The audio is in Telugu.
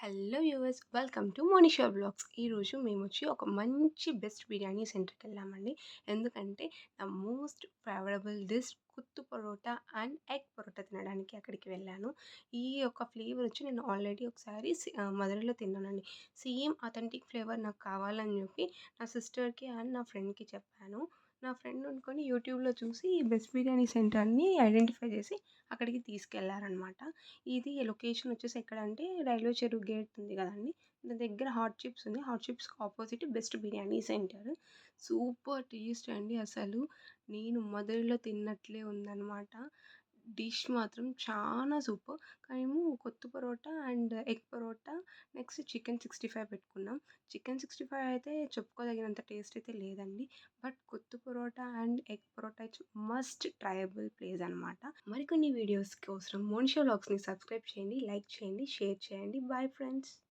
Hello viewers, welcome to Monisha blogs. ఈరోజు మేమొచ్చి ఒక మంచి బెస్ట్ బిర్యానీ సెంటర్‌కెళ్ళామండి. ఎందుకంటే నా most favourable dish kothu parotta and egg parotta తినడానికి అక్కడికి వెళ్ళాను. ఈ యొక్క ఫ్లేవర్ వచ్చి నేను ఆల్రెడీ ఒకసారి మధురైలో తిన్నానండి. సేమ్ అథెంటిక్ ఫ్లేవర్ నాకు కావాలని చెప్పి నా సిస్టర్‌కి అండ్ నా ఫ్రెండ్‌కి చెప్పాను. నా ఫ్రెండ్ అనుకోని యూట్యూబ్‌లో చూసి ఈ బెస్ట్ బిర్యానీ సెంటర్‌ని ఐడెంటిఫై చేసి అక్కడికి తీసుకెళ్లారనమాట. ఇది లొకేషన్ వచ్చేసి ఎక్కడంటే రైల్వే చెరువు గేట్ ఉంది కదండీ! దాని దగ్గర హాట్ చిప్స్ ఉంది. హాట్ చిప్స్‌కి opposite best biryani centre. Super taste అండి అసలు. నేను మధురైలో తిన్నట్లే ఉందనమాట. డిష్ మాత్రం చానా సూపర్. కానేమో kothu parotta and egg parotta, next chicken 65 పెట్టుకున్నాం. చికెన్ 65 అయితే చెప్పుకోదగినంత టేస్ట్ అయితే లేదండి. But kothu parotta and egg parotta it's must triable place అనమాట. మరికొన్ని వీడియోస్ కోసం మోనిషా వ్లాగ్స్‌ని సబ్స్క్రైబ్ చేయండి, లైక్ చేయండి, షేర్ చేయండి. Bye friends.